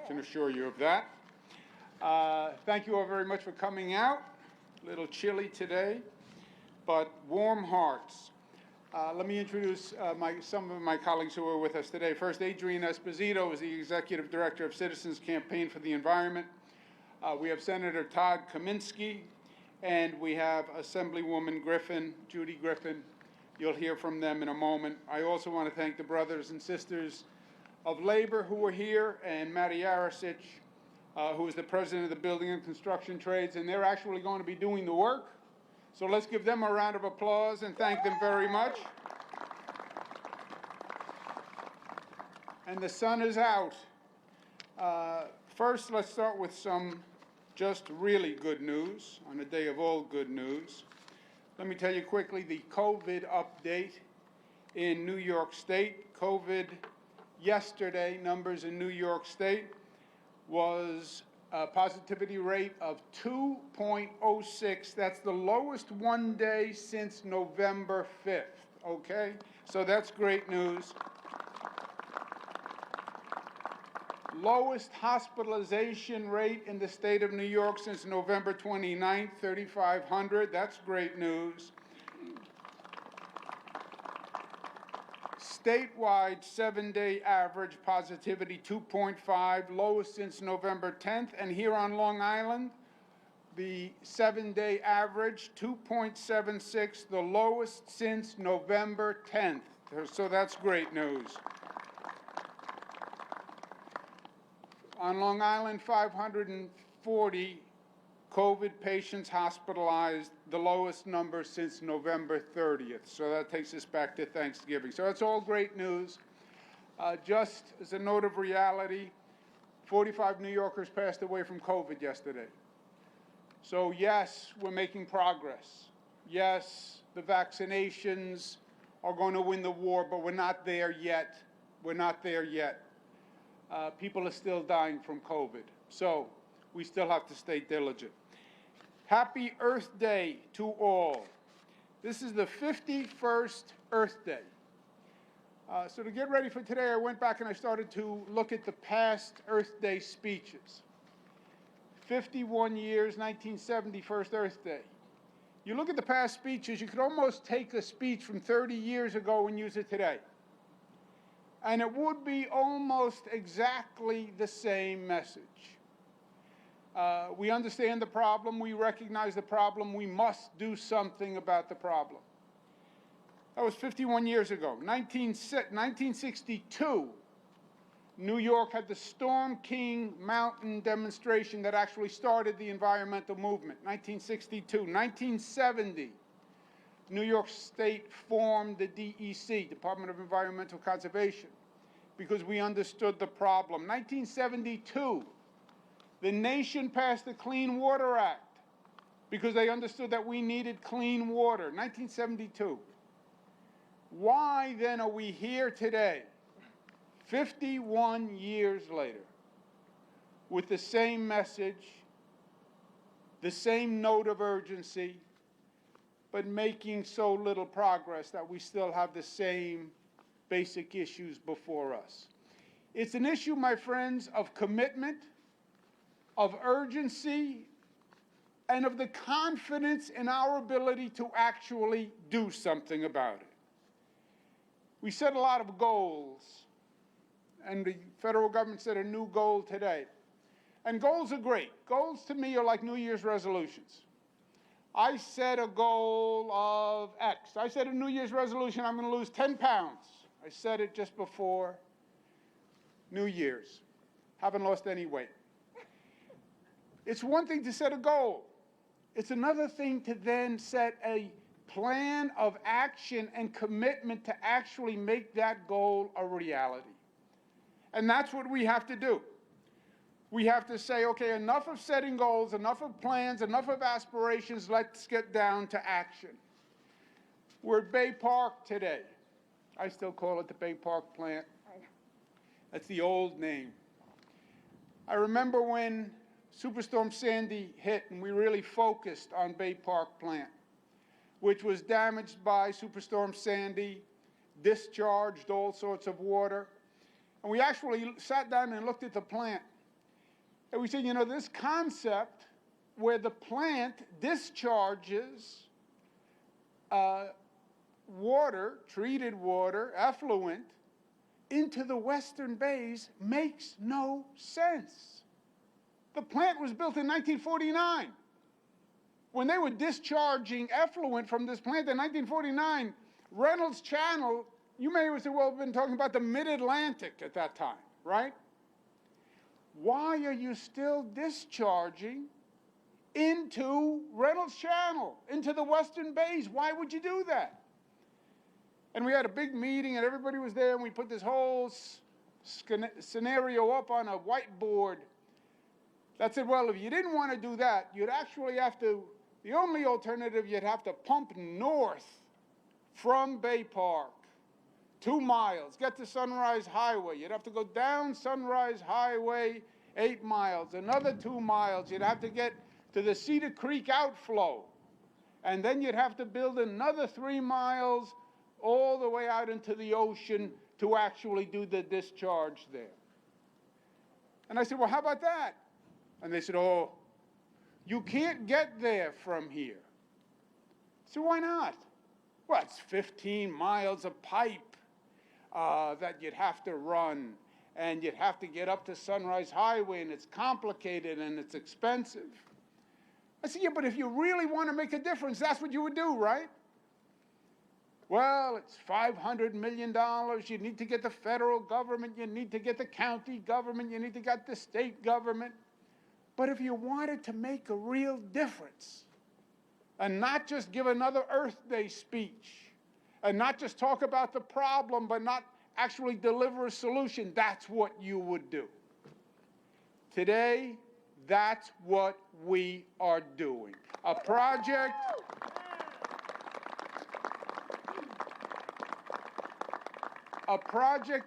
can assure you of that. Thank you all very much for coming out. A little chilly today, but warm hearts. Let me introduce some of my colleagues who are with us today. First, Adrian Esposito is the Executive Director of Citizens Campaign for the Environment. We have Senator Todd Kaminsky, and we have Assemblywoman Griffin, Judy Griffin. You'll hear from them in a moment. I also want to thank the brothers and sisters of labor who are here, and Matty Arasich, who is the president of the Building and Construction Trades, and they're actually going to be doing the work. So let's give them a round of applause and thank them very much. And the sun is out. First, let's start with some just really good news on a day of all good news. Let me tell you quickly the COVID update in New York State. COVID yesterday, numbers in New York State was a positivity rate of 2.06. That's the lowest one day since November 5th, okay? So that's great news. Lowest hospitalization rate in the state of New York since November 29th, 3,500. That's great news. Statewide 7-day average positivity 2.5, lowest since November 10th. And here on Long Island, the 7-day average 2.76, the lowest since November 10th. So that's great news. On Long Island, 540 COVID patients hospitalized, the lowest number since November 30th. So that takes us back to Thanksgiving. So that's all great news. Just as a note of reality, 45 New Yorkers passed away from COVID yesterday. So yes, we're making progress. Yes, the vaccinations are going to win the war, but we're not there yet. We're not there yet. People are still dying from COVID. So we still have to stay diligent. Happy Earth Day to all. This is the 51st Earth Day. So to get ready for today, I went back and I started to look at the past Earth Day speeches. 51 years, 1970, first Earth Day. You look at the past speeches, you could almost take a speech from 30 years ago and use it today. And it would be almost exactly the same message. We understand the problem, we recognize the problem, we must do something about the problem. That was 51 years ago. 1962, New York had the Storm King Mountain demonstration that actually started the environmental movement. 1962. 1970, New York State formed the DEC, Department of Environmental Conservation, because we understood the problem. 1972, the nation passed the Clean Water Act because they understood that we needed clean water. 1972. Why then are we here today, 51 years later, with the same message, the same note of urgency, but making so little progress that we still have the same basic issues before us? It's an issue, my friends, of commitment, of urgency, and of the confidence in our ability to actually do something about it. We set a lot of goals, and the federal government set a new goal today. And goals are great. Goals to me are like New Year's resolutions. I set a goal of X. I set a New Year's resolution, I'm going to lose 10 pounds. I set it just before New Year's. Haven't lost any weight. It's one thing to set a goal. It's another thing to then set a plan of action and commitment to actually make that goal a reality. And that's what we have to do. We have to say, okay, enough of setting goals, enough of plans, enough of aspirations, let's get down to action. We're at Bay Park today. I still call it the Bay Park plant. That's the old name. I remember when Superstorm Sandy hit and we really focused on Bay Park plant, which was damaged by Superstorm Sandy, discharged all sorts of water. And we actually sat down and looked at the plant And we said, you know, this concept where the plant discharges water, treated water, effluent, into the western bays makes no sense. The plant was built in 1949. When they were discharging effluent from this plant in 1949, Reynolds Channel, you may have said, well, we've been talking about the mid-Atlantic at that time, right? Why are you still discharging into Reynolds Channel, into the western bays? Why would you do that? And we had a big meeting, and everybody was there, and we put this whole scenario up on a whiteboard that said, well, if you didn't want to do that, you'd actually have to, the only alternative, you'd have to pump north from Bay Park 2 miles, get to Sunrise Highway. You'd have to go down Sunrise Highway 8 miles, another 2 miles. You'd have to get to the Cedar Creek outflow. And then you'd have to build another 3 miles all the way out into the ocean to actually do the discharge there. And I said, well, how about that? And they said, oh, you can't get there from here. So why not? Well, it's 15 miles of pipe that you'd have to run, and you'd have to get up to Sunrise Highway, and it's complicated and it's expensive. I said, yeah, but if you really want to make a difference, that's what you would do, right? Well, it's $500 million. You need to get the federal government. You need to get the county government. You need to get the state government. But if you wanted to make a real difference and not just give another Earth Day speech and not just talk about the problem but not actually deliver a solution, that's what you would do. Today, that's what we are doing. A project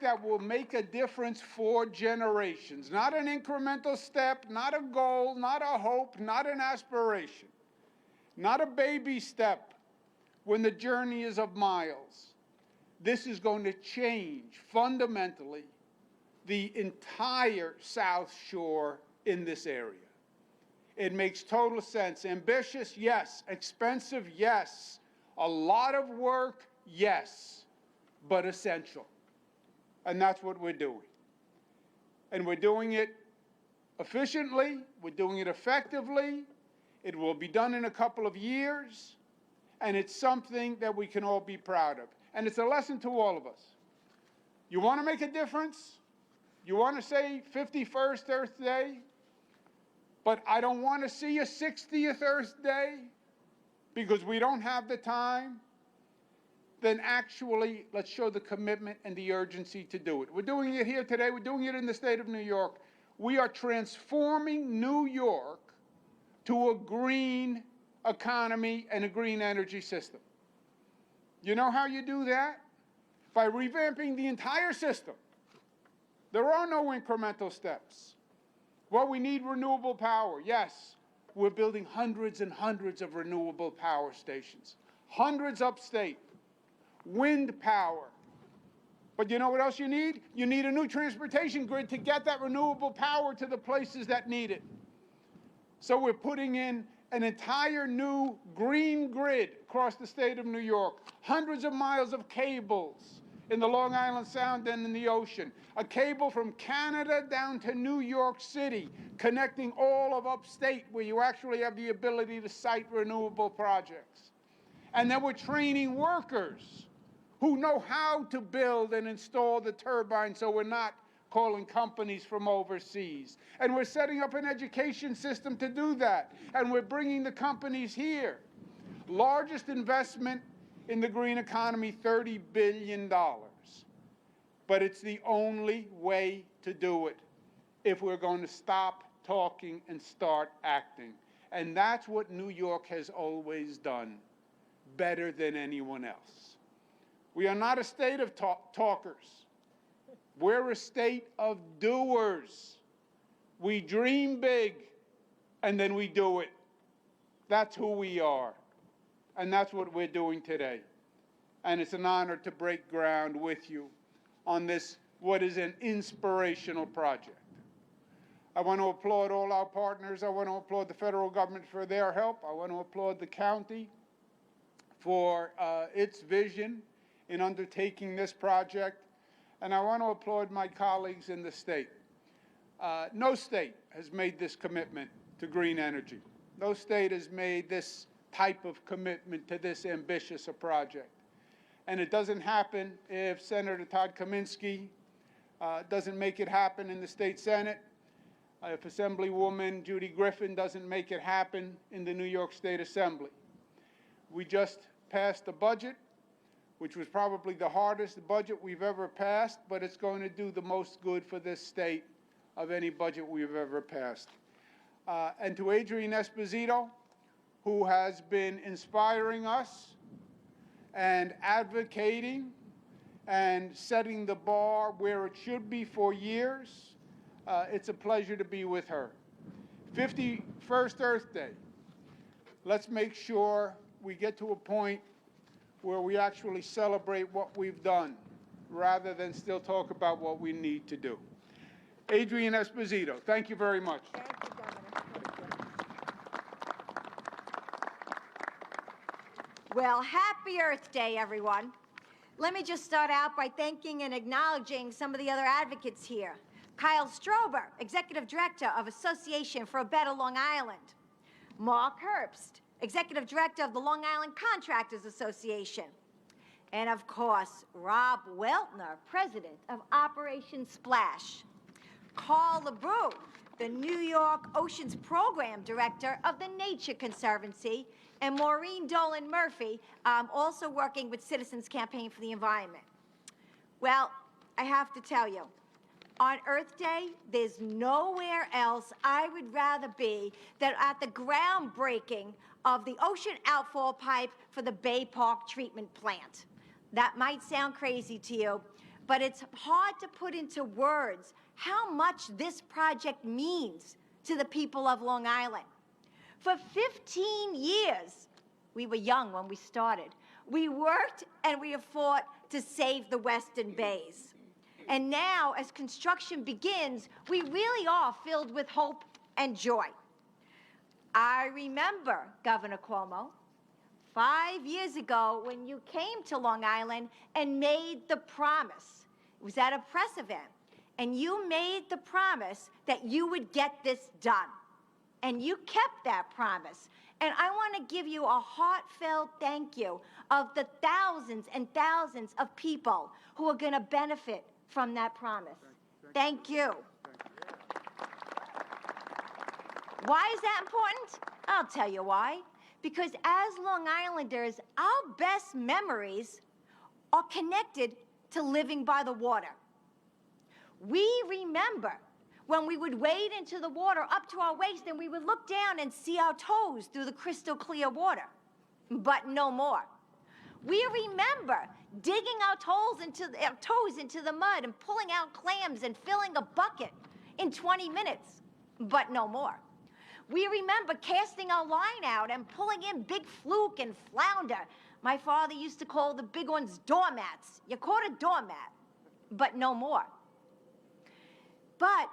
that will make a difference for generations. Not an incremental step, not a goal, not a hope, not an aspiration. Not a baby step when the journey is of miles. This is going to change fundamentally the entire South Shore in this area. It makes total sense. Ambitious, yes. Expensive, yes. A lot of work, yes. But essential. And that's what we're doing. And we're doing it efficiently. We're doing it effectively. It will be done in a couple of years. And it's something that we can all be proud of. And it's a lesson to all of us. You want to make a difference? You want to say 51st Earth Day? But I don't want to see a 60th Earth Day because we don't have the time. Then actually, let's show the commitment and the urgency to do it. We're doing it here today. We're doing it in the state of New York. We are transforming New York to a green economy and a green energy system. You know how you do that? By revamping the entire system. There are no incremental steps. Well, we need renewable power. Yes, we're building hundreds and hundreds of renewable power stations. Hundreds upstate. Wind power. But you know what else you need? You need a new transportation grid to get that renewable power to the places that need it. So we're putting in an entire new green grid across the state of New York. Hundreds of miles of cables in the Long Island Sound and in the ocean. A cable from Canada down to New York City, connecting all of upstate where you actually have the ability to site renewable projects. And then we're training workers who know how to build and install the turbines, so we're not calling companies from overseas. And we're setting up an education system to do that. And we're bringing the companies here. Largest investment in the green economy, $30 billion. But it's the only way to do it if we're going to stop talking and start acting. And that's what New York has always done better than anyone else. We are not a state of talkers. We're a state of doers. We dream big, and then we do it. That's who we are. And that's what we're doing today. And it's an honor to break ground with you on this, what is an inspirational project. I want to applaud all our partners. I want to applaud the federal government for their help. I want to applaud the county for its vision in undertaking this project. And I want to applaud my colleagues in the state. No state has made this commitment to green energy. No state has made this type of commitment to this ambitious a project. And it doesn't happen if Senator Todd Kaminsky doesn't make it happen in the state Senate, if Assemblywoman Judy Griffin doesn't make it happen in the New York State Assembly. We just passed a budget, which was probably the hardest budget we've ever passed, but it's going to do the most good for this state of any budget we've ever passed. And to Adrian Esposito, who has been inspiring us and advocating and setting the bar where it should be for years, it's a pleasure to be with her. 51st Earth Day. Let's make sure we get to a point where we actually celebrate what we've done rather than still talk about what we need to do. Adrian Esposito, thank you very much. Thank you, Governor. Well, happy Earth Day, everyone. Let me just start out by thanking and acknowledging some of the other advocates here. Kyle Strober, Executive Director of Association for a Better Long Island. Mark Herbst, Executive Director of the Long Island Contractors Association. And of course, Rob Weltner, President of Operation Splash. Carl LeBrew, the New York Oceans Program Director of the Nature Conservancy, and Maureen Dolan Murphy, also working with Citizens Campaign for the Environment. Well, I have to tell you, on Earth Day, there's nowhere else I would rather be than at the groundbreaking of the ocean outfall pipe for the Bay Park treatment plant. That might sound crazy to you, but it's hard to put into words how much this project means to the people of Long Island. For 15 years, we were young when we started. We worked and we have fought to save the Western Bays. And now, as construction begins, we really are filled with hope and joy. I remember, Governor Cuomo, 5 years ago when you came to Long Island and made the promise. It was at a press event. And you made the promise that you would get this done. And you kept that promise. And I want to give you a heartfelt thank you of the thousands and thousands of people who are going to benefit from that promise. Thank you. Why is that important? I'll tell you why. Because as Long Islanders, our best memories are connected to living by the water. We remember when we would wade into the water up to our waist and we would look down and see our toes through the crystal clear water. But no more. We remember digging our toes into the mud and pulling out clams and filling a bucket in 20 minutes. But no more. We remember casting our line out and pulling in big fluke and flounder. My father used to call the big ones doormats. You caught a doormat, but no more. But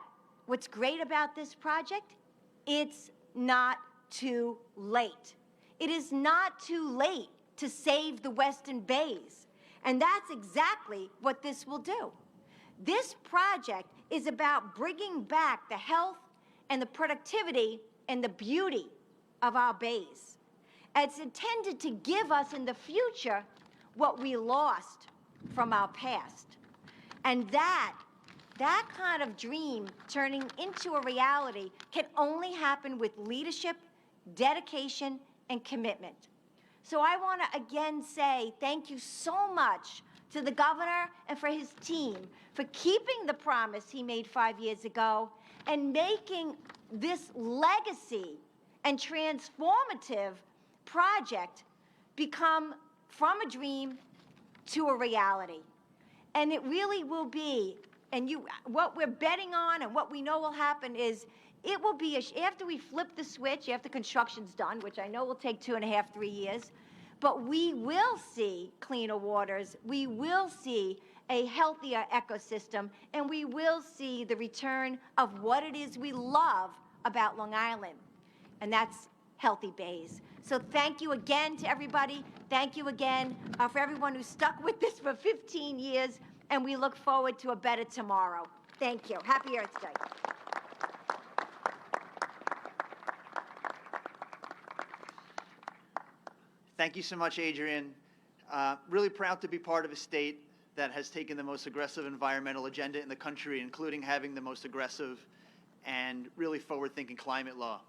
what's great about this project, it's not too late. It is not too late to save the Western Bays. And that's exactly what this will do. This project is about bringing back the health and the productivity and the beauty of our bays. It's intended to give us in the future what we lost from our past. And that kind of dream turning into a reality can only happen with leadership, dedication, and commitment. So I want to again say thank you so much to the governor and for his team for keeping the promise he made 5 years ago and making this legacy and transformative project become from a dream to a reality. And it really will be, and what we're betting on and what we know will happen is it will be, after we flip the switch, after construction's done, which I know will take 2.5, 3 years, but we will see cleaner waters, we will see a healthier ecosystem, and we will see the return of what it is we love about Long Island, and that's healthy bays. So thank you again to everybody. Thank you again for everyone who stuck with this for 15 years, and we look forward to a better tomorrow. Thank you. Happy Earth Day. Thank you so much, Adrian. Really proud to be part of a state that has taken the most aggressive environmental agenda in the country, including having the most aggressive and really forward-thinking climate law.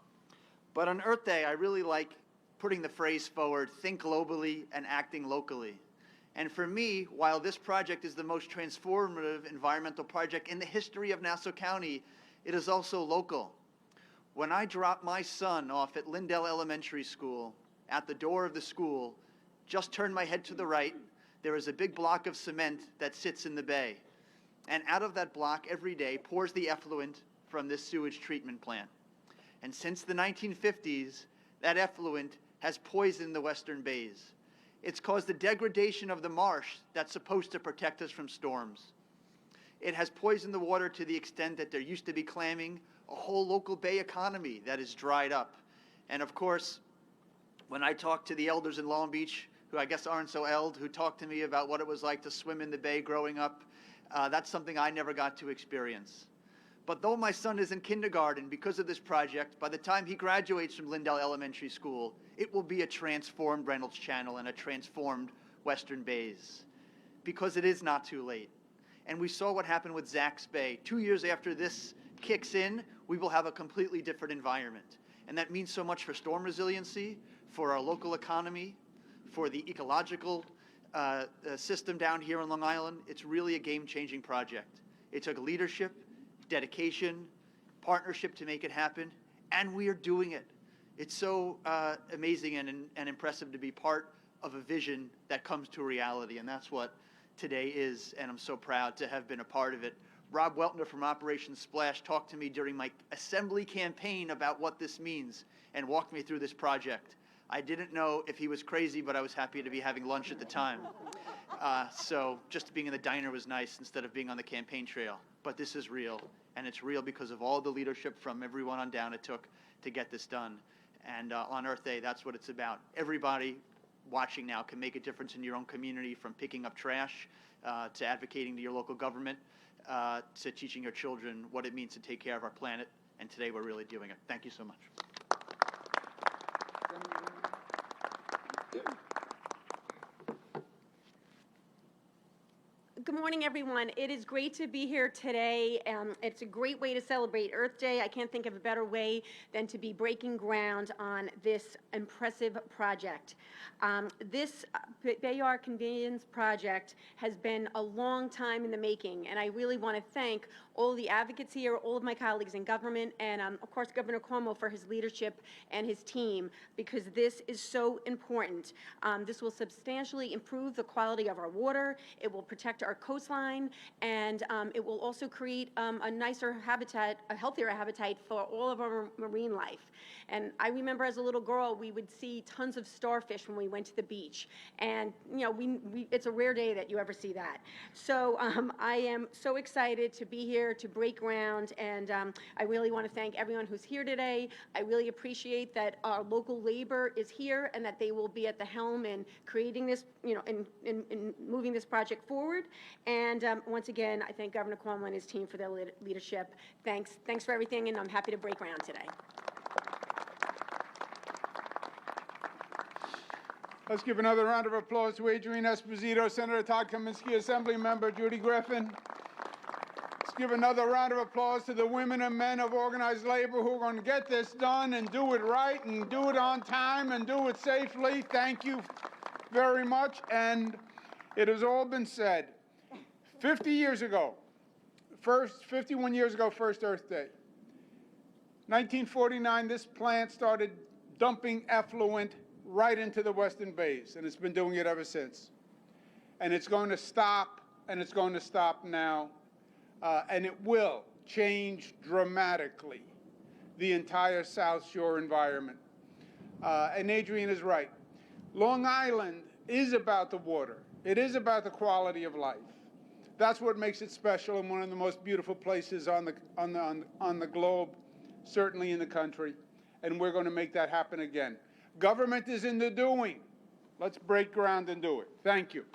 But on Earth Day, I really like putting the phrase forward, think globally and acting locally. And for me, while this project is the most transformative environmental project in the history of Nassau County, it is also local. When I dropped my son off at Lindell Elementary School, at the door of the school, just turned my head to the right, there is a big block of cement that sits in the bay. And out of that block every day pours the effluent from this sewage treatment plant. And since the 1950s, that effluent has poisoned the western bays. It's caused the degradation of the marsh that's supposed to protect us from storms. It has poisoned the water to the extent that there used to be clamming, a whole local bay economy that is dried up. And of course, when I talk to the elders in Long Beach, who I guess aren't so eld, who talk to me about what it was like to swim in the bay growing up, that's something I never got to experience. But though my son is in kindergarten, because of this project, by the time he graduates from Lindell Elementary School, it will be a transformed Reynolds Channel and a transformed Western Bays. Because it is not too late. And we saw what happened with Zacks Bay. 2 years after this kicks in, we will have a completely different environment. And that means so much for storm resiliency, for our local economy, for the ecological system down here on Long Island. It's really a game-changing project. It took leadership, dedication, partnership to make it happen, and we are doing it. It's so amazing and impressive to be part of a vision that comes to reality, and that's what today is, and I'm so proud to have been a part of it. Rob Weltner from Operation Splash talked to me during my assembly campaign about what this means and walked me through this project. I didn't know if he was crazy, but I was happy to be having lunch at the time. So just being in the diner was nice instead of being on the campaign trail. But this is real, and it's real because of all the leadership from everyone on down it took to get this done. And on Earth Day, that's what it's about. Everybody watching now can make a difference in your own community, from picking up trash to advocating to your local government to teaching your children what it means to take care of our planet. And today we're really doing it. Thank you so much. Good morning, everyone. It is great to be here today. It's a great way to celebrate Earth Day. I can't think of a better way than to be breaking ground on this impressive project. This Bayard Conveyance project has been a long time in the making, and I really want to thank all the advocates here, all of my colleagues in government, and of course Governor Cuomo for his leadership and his team, because this is so important. This will substantially improve the quality of our water. It will protect our coastline, and it will also create a nicer habitat, a healthier habitat for all of our marine life. And I remember as a little girl, we would see tons of starfish when we went to the beach, and you know, it's a rare day that you ever see that. So I am so excited to be here to break ground, and I really want to thank everyone who's here today. I really appreciate that our local labor is here and that they will be at the helm in creating this, you know, in moving this project forward. And once again, I thank Governor Cuomo and his team for their leadership. Thanks for everything, and I'm happy to break ground today. Let's give another round of applause to Adrian Esposito, Senator Todd Kaminsky, Assembly Member Judy Griffin. Let's give another round of applause to the women and men of organized labor who are going to get this done and do it right and do it on time and do it safely. Thank you very much. And it has all been said. 51 years ago, first Earth Day. 1949, this plant started dumping effluent right into the Western Bays, and it's been doing it ever since. And it's going to stop, and it's going to stop now, and it will change dramatically the entire South Shore environment. And Adrian is right. Long Island is about the water. It is about the quality of life. That's what makes it special and one of the most beautiful places on the globe, certainly in the country. And we're going to make that happen again. Government is in the doing. Let's break ground and do it. Thank you.